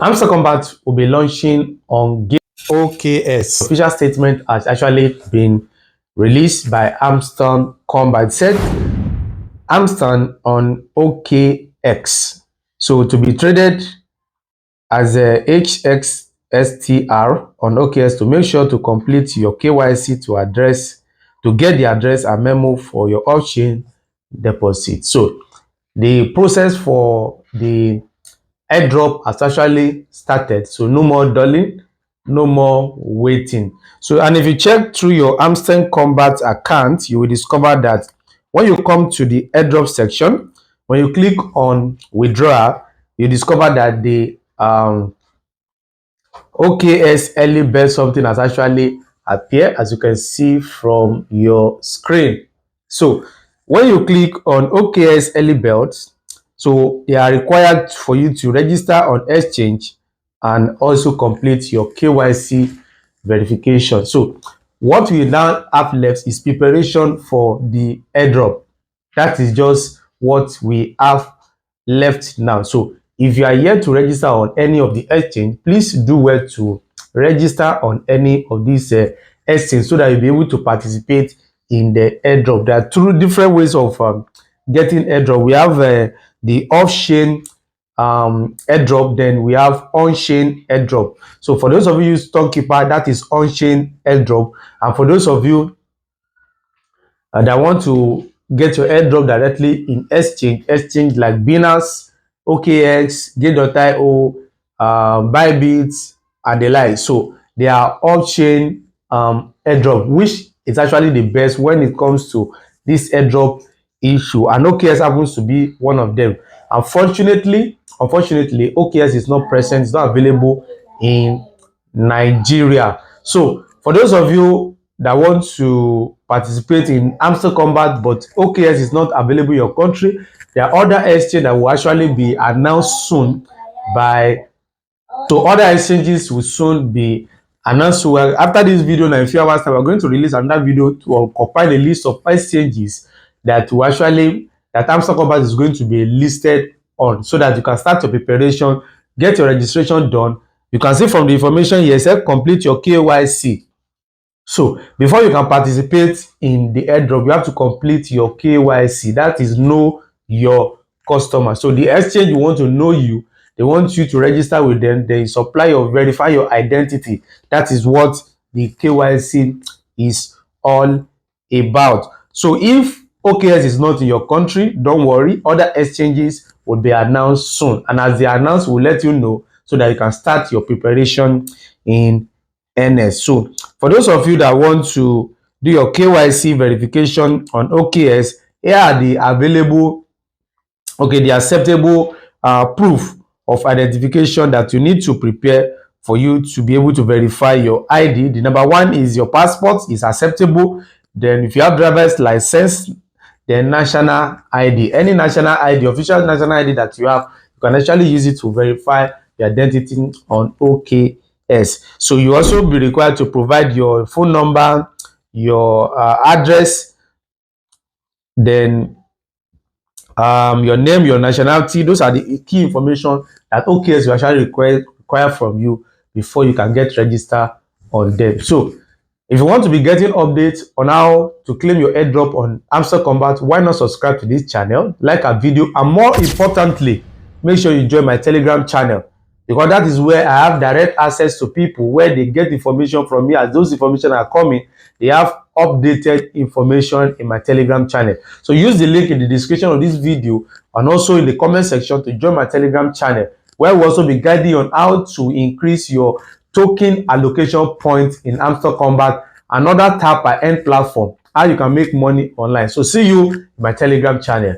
Hamster Kombat will be launching on OKX. Official statement has actually been released by Hamster Kombat. Said Hamster on OKX. So to be traded as a HXSTR on OKX, to make sure to complete your KYC to get the address and memo for your off-chain deposit. So the process for the airdrop has actually started, so no more dulling, no more waiting. So, and if you check through your Hamster Kombat account, you will discover that when you come to the airdrop section, when you click on withdrawal, you discover that the OKX early bird something has actually appeared, as you can see from your screen. So when you click on OKX early birds, so they are required for you to register on exchange and also complete your KYC verification. So what we now have left is preparation for the airdrop. That is just what we have left now. So if you are yet to register on any of the exchange, please do well to register on any of these exchange so that you'll be able to participate in the airdrop. There are two different ways of getting airdrop. We have the off-chain airdrop, then we have on-chain airdrop. So for those of you stockkeeper, that is on-chain airdrop, and for those of you that want to get your airdrop directly in exchange like Binance, OKX, Gate.io, Bybit, and the like. So they are off-chain airdrop, which is actually the best when it comes to this airdrop issue, and OKX happens to be one of them. Unfortunately, OKX is not present, it's not available in Nigeria. So for those of you that want to participate in Hamster Kombat but OKX is not available in your country, there are other exchanges that will actually be announced soon so other exchanges will soon be announced. So after this video, in a few hours time, we're going to release another video to compile a list of exchanges that will that Hamster Kombat is going to be listed on, so that you can start your preparation, get your registration done. You can see from the information here, say complete your KYC. So before you can participate in the airdrop, you have to complete your KYC. That is know your customer. So the exchange you want to know you, they want you to register with them, they supply or verify your identity. That is what the KYC is all about. So if OKX is not in your country, don't worry, other exchanges will be announced soon, and as they announce, we'll let you know so that you can start your preparation in earnest. So for those of you that want to do your KYC verification on OKX, here are the available, the acceptable proof of identification that you need to prepare for you to be able to verify your ID. The number one is your passport is acceptable. Then if you have driver's license, then national ID, any national ID, official national ID that you have, you can actually use it to verify your identity on OKX. So you also be required to provide your phone number, your address, then your name, your nationality. Those are the key information that OKX will actually require from you before you can get registered on them. So if you want to be getting updates on how to claim your airdrop on Hamster Kombat, why not subscribe to this channel, like our video, and more importantly, make sure you join my Telegram channel, because that is where I have direct access to people, where they get information from me. As those information are coming, they have updated information in my Telegram channel. So use the link in the description of this video and also in the comment section to join my Telegram channel, where we'll also be guiding you on how to increase your token allocation points in Hamster Kombat, another tap by end platform, how you can make money online. So see you in my Telegram channel.